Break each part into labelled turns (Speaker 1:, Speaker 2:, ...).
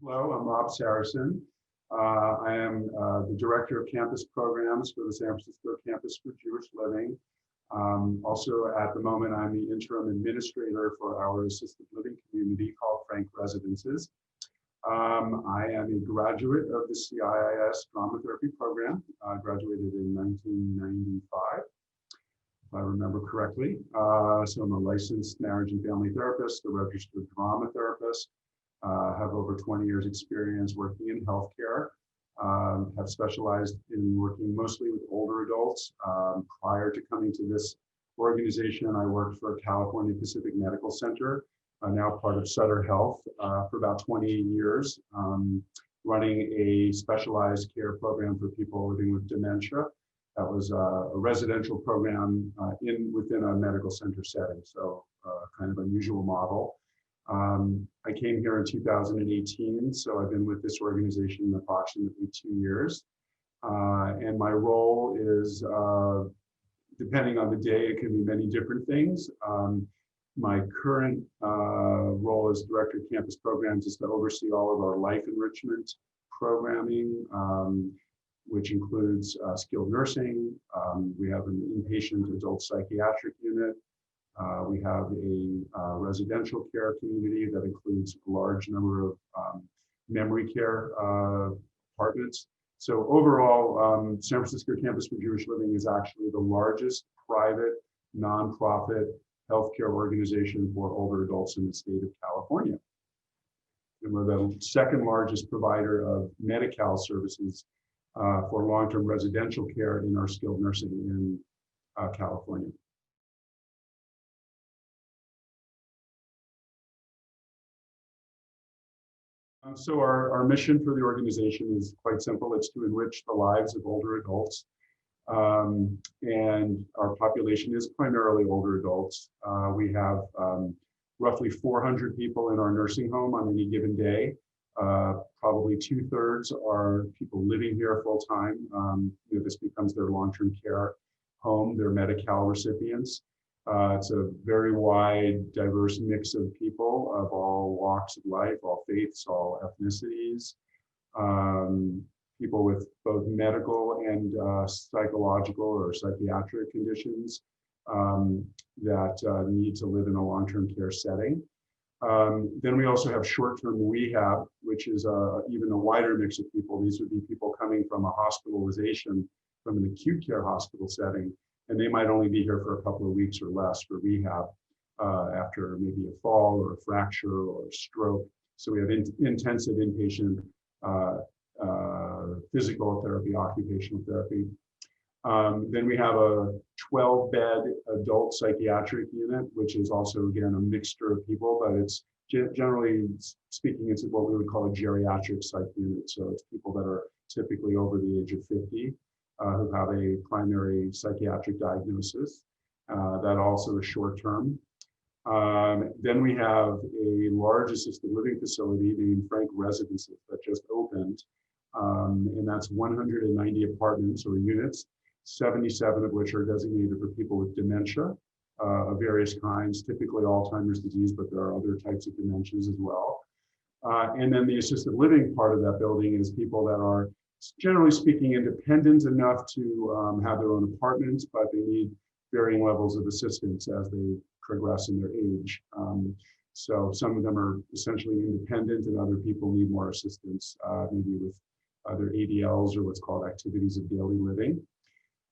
Speaker 1: Hello, I'm Rob Saracen. I am the Director of Campus Programs for the San Francisco Campus for Jewish Living. Also, at the moment, I'm the Interim Administrator for our assisted living community called Frank Residences. I am a graduate of the CIIS Drama Therapy Program. I graduated in 1995, if I remember correctly. So I'm a licensed marriage and family therapist, a registered drama therapist. Have over 20 years experience working in healthcare. Have specialized in working mostly with older adults. Prior to coming to this organization, I worked for California Pacific Medical Center, now part of Sutter Health, for about 20 years, running a specialized care program for people living with dementia. That was a residential program within a medical center setting, so kind of unusual model. I came here in 2018, so I've been with this organization approximately 2 years. And my role is, depending on the day, it can be many different things. My current role as Director of Campus Programs is to oversee all of our life enrichment programming, which includes skilled nursing. We have an inpatient adult psychiatric unit. We have a residential care community that includes a large number of memory care apartments. So overall, San Francisco Campus for Jewish Living is actually the largest private nonprofit healthcare organization for older adults in the state of California. And we're the second largest provider of Medi-Cal services for long-term residential care in our skilled nursing in California. So our mission for the organization is quite simple. It's to enrich the lives of older adults. And our population is primarily older adults. We have roughly 400 people in our nursing home on any given day. Probably 2/3 are people living here full time. This becomes their long-term care home, their Medi-Cal recipients. It's a very wide, diverse mix of people of all walks of life, all faiths, all ethnicities, people with both medical and psychological or psychiatric conditions that need to live in a long-term care setting. Then we also have short-term rehab, which is even a wider mix of people. These would be people coming from a hospitalization from an acute care hospital setting, and they might only be here for a couple of weeks or less for rehab after maybe a fall or a fracture or a stroke. So we have intensive inpatient physical therapy, occupational therapy. Then we have a 12-bed adult psychiatric unit, which is also, again, a mixture of people, but it's generally speaking, it's what we would call a geriatric psych unit. So it's people that are typically over the age of 50. Who have a primary psychiatric diagnosis. That also is short-term. Then we have a large assisted living facility named Frank Residences that just opened. And that's 190 apartments or units, 77 of which are designated for people with dementia of various kinds, typically Alzheimer's disease, but there are other types of dementias as well. And then the assisted living part of that building is people that are, generally speaking, independent enough to have their own apartments, but they need varying levels of assistance as they progress in their age. So some of them are essentially independent and other people need more assistance, maybe with other ADLs or what's called activities of daily living.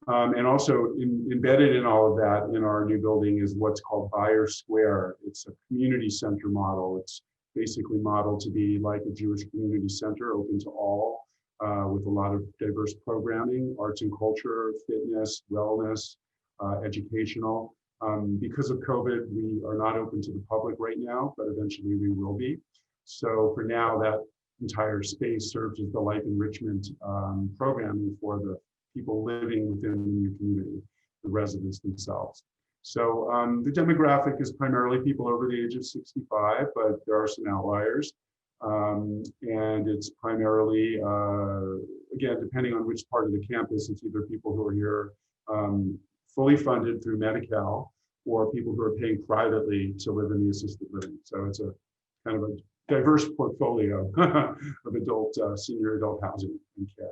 Speaker 1: And also embedded in all of that in our new building is what's called Buyer Square. It's a community center model. It's basically modeled to be like a Jewish community center, open to all. With a lot of diverse programming, arts and culture, fitness, wellness, educational. Because of COVID, we are not open to the public right now, but eventually we will be. So for now, that entire space serves as the life enrichment programming for the people living within the new community, the residents themselves. So the demographic is primarily people over the age of 65, but there are some outliers. And it's primarily, again, depending on which part of the campus, it's either people who are here fully funded through Medi-Cal or people who are paying privately to live in the assisted living. So it's a kind of a diverse portfolio of adult, senior adult housing and care.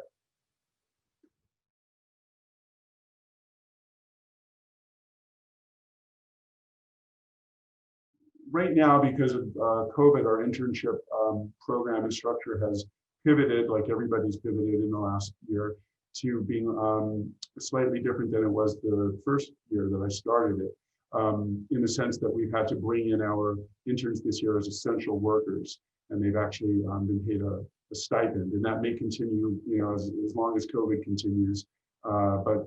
Speaker 1: Right now, because of COVID, our internship program and structure has pivoted, like everybody's pivoted in the last year, to being slightly different than it was the first year that I started it, in the sense that we've had to bring in our interns this year as essential workers, and they've actually been paid a stipend, and that may continue, as long as COVID continues. But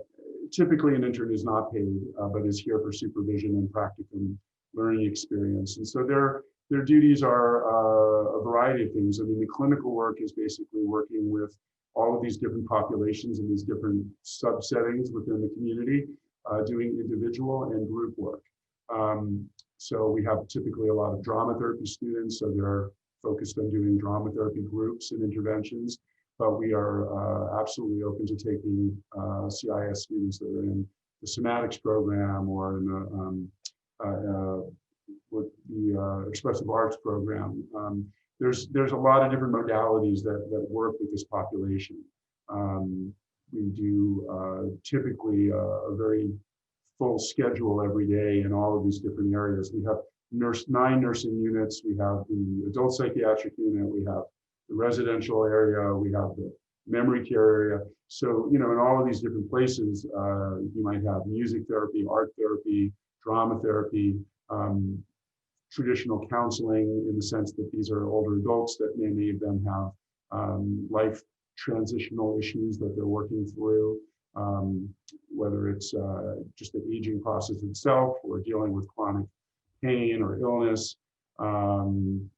Speaker 1: typically, an intern is not paid, but is here for supervision and practicum learning experience. And so their duties are a variety of things. I mean, the clinical work is basically working with all of these different populations and these different subsettings within the community, doing individual and group work. So we have typically a lot of drama therapy students, so they're focused on doing drama therapy groups and interventions, but we are absolutely open to taking CIS students that are in the somatics program or in with the expressive arts program. There's a lot of different modalities that work with this population. We do typically a very full schedule every day in all of these different areas. We have 9 nursing units. We have the adult psychiatric unit. We have the residential area. We have the memory care area. So, in all of these different places, you might have music therapy, art therapy, drama therapy, traditional counseling, in the sense that these are older adults that many of them have life transitional issues that they're working through, whether it's just the aging process itself, or dealing with chronic pain or illness,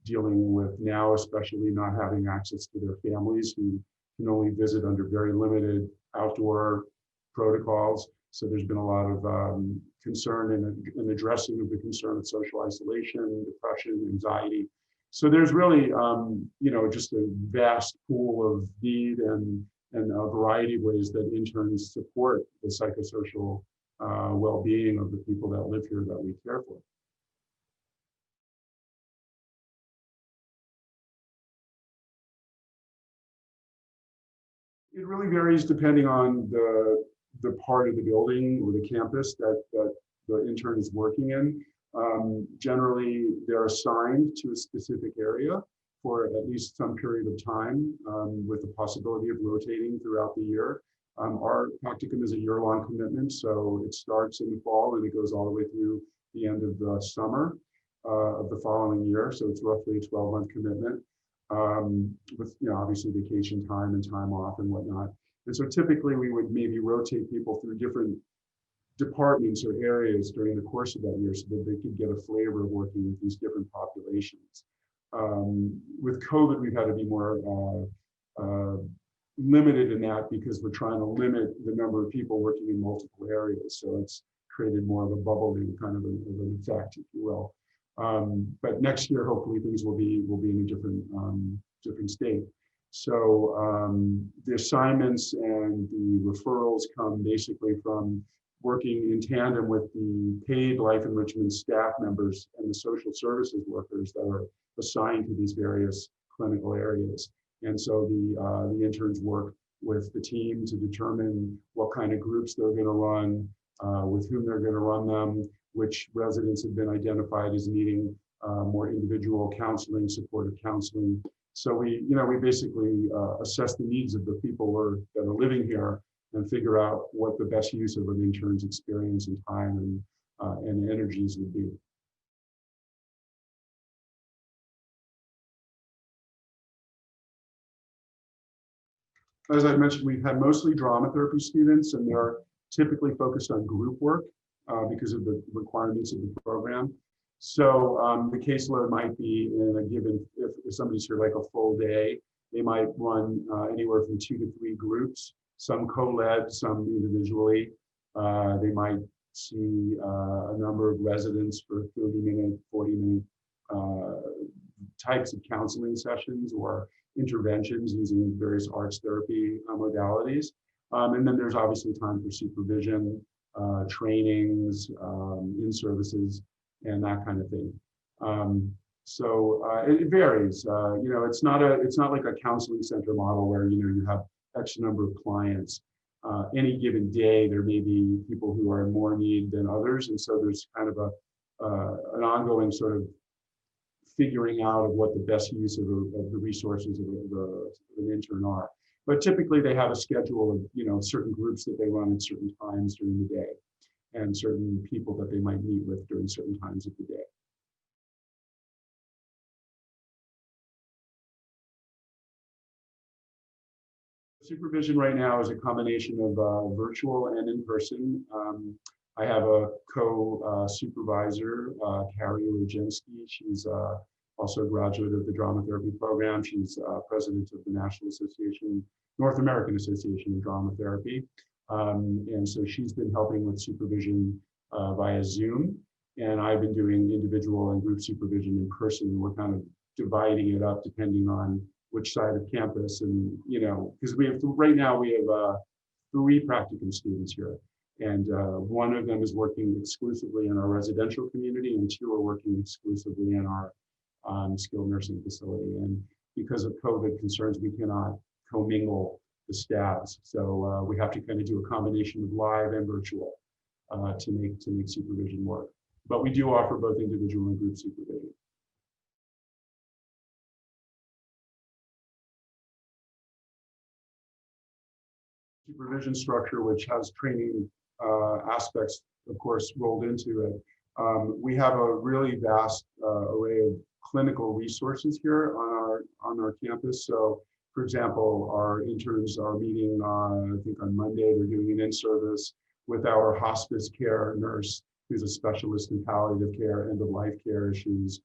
Speaker 1: dealing with now especially not having access to their families, who can only visit under very limited outdoor protocols. So there's been a lot of concern and addressing of the concern of social isolation, depression, anxiety. So there's really, just a vast pool of need and a variety of ways that interns support the psychosocial well-being of the people that live here that we care for. It really varies depending on the part of the building or the campus that the intern is working in. Generally, they're assigned to a specific area for at least some period of time, with the possibility of rotating throughout the year. Our practicum is a year-long commitment, so it starts in the fall and it goes all the way through the end of the summer of the following year. So it's roughly a 12-month commitment, with obviously vacation time and time off and whatnot. And so typically we would maybe rotate people through different departments or areas during the course of that year, so that they could get a flavor of working with these different populations. With COVID, we've had to be more limited in that, because we're trying to limit the number of people working in multiple areas. So it's created more of a bubbling kind of an effect, if you will. But next year, hopefully, things will be in a different state. So the assignments and the referrals come basically from working in tandem with the paid life enrichment staff members and the social services workers that are assigned to these various clinical areas. And so the interns work with the team to determine what kind of groups they're going to run, with whom they're going to run them, which residents have been identified as needing more individual counseling, supportive counseling. So we basically assess the needs of the people that are living here and figure out what the best use of an intern's experience and time and energies would be. As I mentioned, we've had mostly drama therapy students, and they're typically focused on group work because of the requirements of the program. So the caseload might be in a given, if somebody's here like a full day, they might run anywhere from 2 to 3 groups, some co-led, some individually. They might see a number of residents for 30-minute, 40-minute types of counseling sessions or interventions using various arts therapy modalities. And then there's obviously time for supervision, trainings, in-services, and that kind of thing. It varies. It's not like a counseling center model where you have X number of clients. Any given day, there may be people who are in more need than others, and so there's kind of an ongoing sort of figuring out of what the best use of the resources of an intern are. But typically, they have a schedule of certain groups that they run at certain times during the day, and certain people that they might meet with during certain times of the day. Supervision right now is a combination of virtual and in person. I have a co-supervisor, Carrie Rogensky. She's also a graduate of the drama therapy program. She's president of the National Association, North American Association of Drama Therapy. And so she's been helping with supervision via Zoom. And I've been doing individual and group supervision in person. And we're kind of dividing it up depending on which side of campus, and because right now we have 3 practicum students here, and one of them is working exclusively in our residential community, and 2 are working exclusively in our skilled nursing facility. And because of COVID concerns, we cannot commingle the staffs, so we have to kind of do a combination of live and virtual to make supervision work. But we do offer both individual and group supervision. Supervision structure, which has training aspects, of course, rolled into it. We have a really vast array of clinical resources here on our campus. So, for example, our interns are meeting, I think on Monday, they're doing an in-service with our hospice care nurse, who's a specialist in palliative care, end-of-life care issues.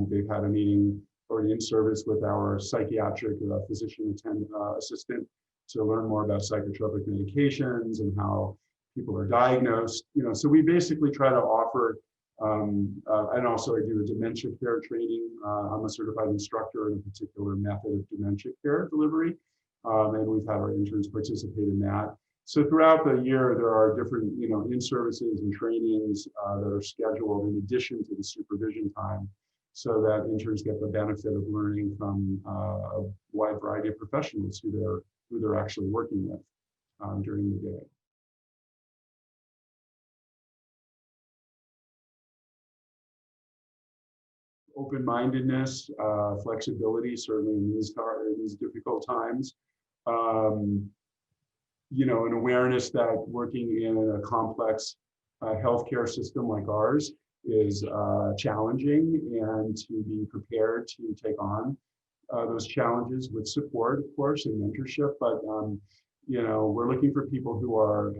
Speaker 1: They've had a meeting or an in-service with our psychiatric physician assistant to learn more about psychotropic medications and how people are diagnosed. So we basically try to offer, and also I do a dementia care training. I'm a certified instructor in a particular method of dementia care delivery, and we've had our interns participate in that. So throughout the year, there are different, in-services and trainings that are scheduled in addition to the supervision time, so that interns get the benefit of learning from a wide variety of professionals who they're actually working with during the day. Open-mindedness, flexibility, certainly in these difficult times. An awareness that working in a complex healthcare system like ours is challenging, and to be prepared to take on those challenges with support, of course, and mentorship. But we're looking for people who are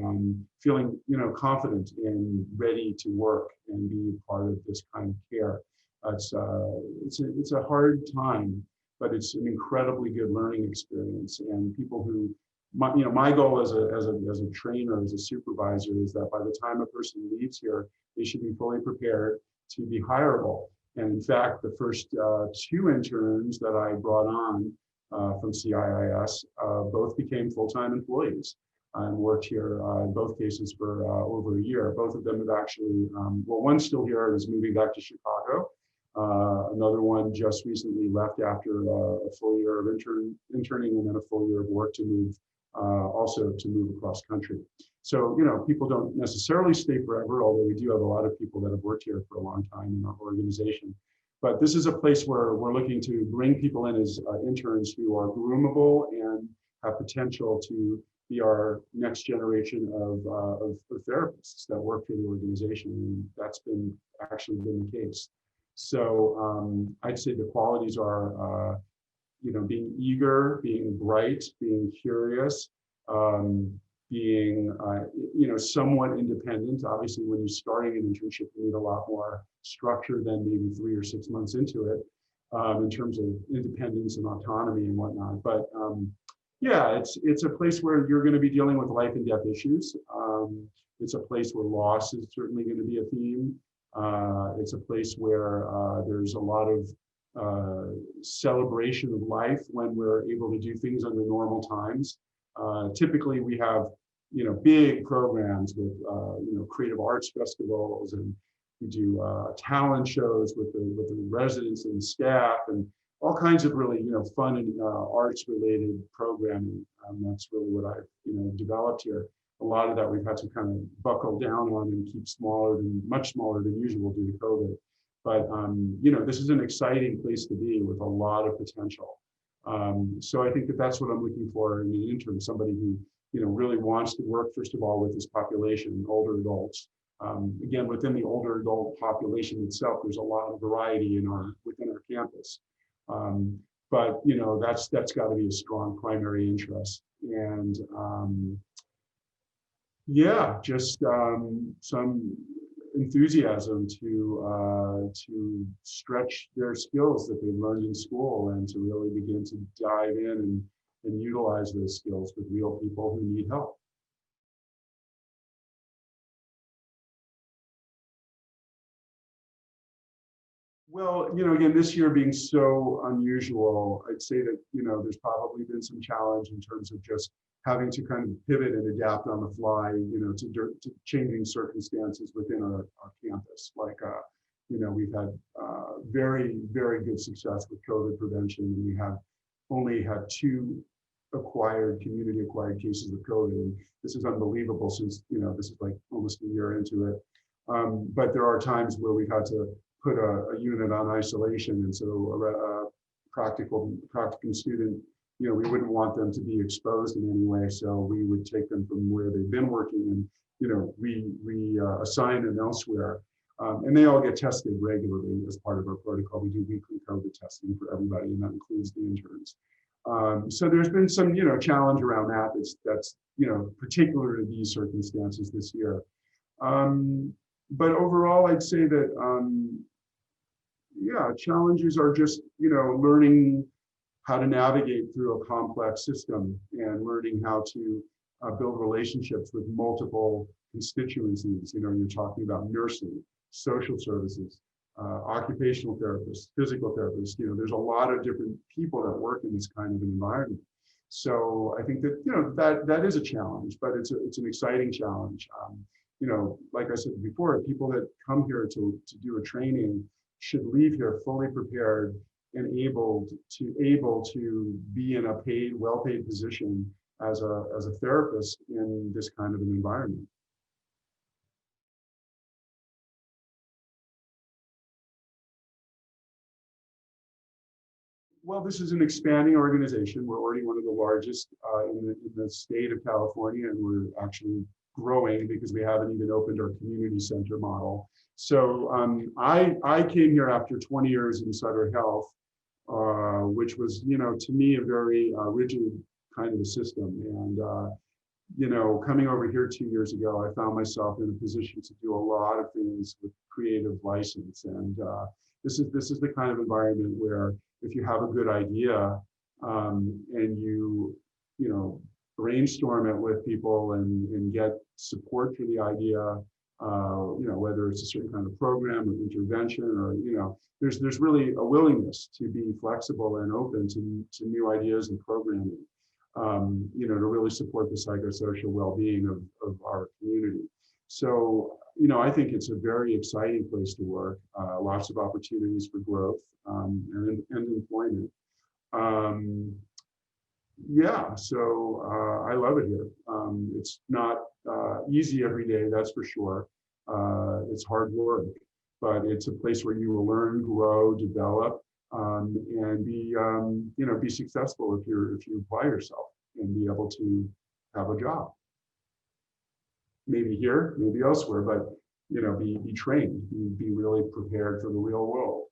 Speaker 1: feeling, confident and ready to work and be part of this kind of care. It's a hard time, but it's an incredibly good learning experience. And people who, my goal as a trainer, as a supervisor, is that by the time a person leaves here, they should be fully prepared to be hireable. And in fact, the first 2 interns that I brought on from CIIS both became full-time employees and worked here in both cases for over a year. Both of them have actually, one's still here and is moving back to Chicago. Another one just recently left after a full year of interning and then a full year of work to move across country. So, people don't necessarily stay forever, although we do have a lot of people that have worked here for a long time in our organization. But this is a place where we're looking to bring people in as interns who are groomable and have potential to be our next generation of therapists that work for the organization. And that's actually been the case. So I'd say the qualities are, being eager, being bright, being curious, being, somewhat independent. Obviously, when you're starting an internship, you need a lot more structure than maybe 3 or 6 months into it, in terms of independence and autonomy and whatnot. But yeah, it's a place where you're going to be dealing with life and death issues. It's a place where loss is certainly going to be a theme. It's a place where there's a lot of celebration of life when we're able to do things under normal times. Typically, we have big programs with creative arts festivals and We do talent shows with the residents and staff, and all kinds of really fun and arts related programming. That's really what I've developed here. A lot of that we've had to kind of buckle down on and keep much smaller than usual due to COVID. But this is an exciting place to be with a lot of potential. So I think that that's what I'm looking for in an intern, somebody who really wants to work, first of all, with this population, older adults. Again, within the older adult population itself, there's a lot of variety within our campus. But that's got to be a strong primary interest. And yeah, just some enthusiasm to stretch their skills that they've learned in school and to really begin to dive in and utilize those skills with real people who need help. Well, again, this year being so unusual, I'd say that, there's probably been some challenge in terms of just having to kind of pivot and adapt on the fly, to changing circumstances within our campus. Like, we've had very, very good success with COVID prevention, and we have only had 2 community-acquired cases of COVID. And this is unbelievable since, this is like almost a year into it. But there are times where we've had to put a unit on isolation, and so a practicum student, we wouldn't want them to be exposed in any way, so we would take them from where they've been working and assign them elsewhere. And they all get tested regularly as part of our protocol. We do weekly COVID testing for everybody, and that includes the interns. So there's been some challenge around that. That's particular to these circumstances this year. But overall, I'd say that challenges are just learning how to navigate through a complex system and learning how to build relationships with multiple constituencies. You're talking about nursing, social services, occupational therapists, physical therapists. There's a lot of different people that work in this kind of an environment. So I think that that is a challenge, but it's an exciting challenge. Like I said before, people that come here to do a training should leave here fully prepared and able to be in a well-paid position as a therapist in this kind of an environment. Well, this is an expanding organization. We're already one of the largest in the state of California, and we're actually growing because we haven't even opened our community center model. So I came here after 20 years in Sutter Health, which was, to me, a very rigid kind of a system. And, coming over here 2 years ago, I found myself in a position to do a lot of things with creative license. And this is the kind of environment where if you have a good idea and you brainstorm it with people and get support for the idea, whether it's a certain kind of program or intervention or, there's really a willingness to be flexible and open to new ideas and programming, to really support the psychosocial well-being of our community. So, I think it's a very exciting place to work, lots of opportunities for growth and employment. So I love it here. It's not easy every day, that's for sure. It's hard work, but it's a place where you will learn, grow, develop, and be successful if you apply yourself and be able to have a job. Maybe here, maybe elsewhere, but be trained, be really prepared for the real world.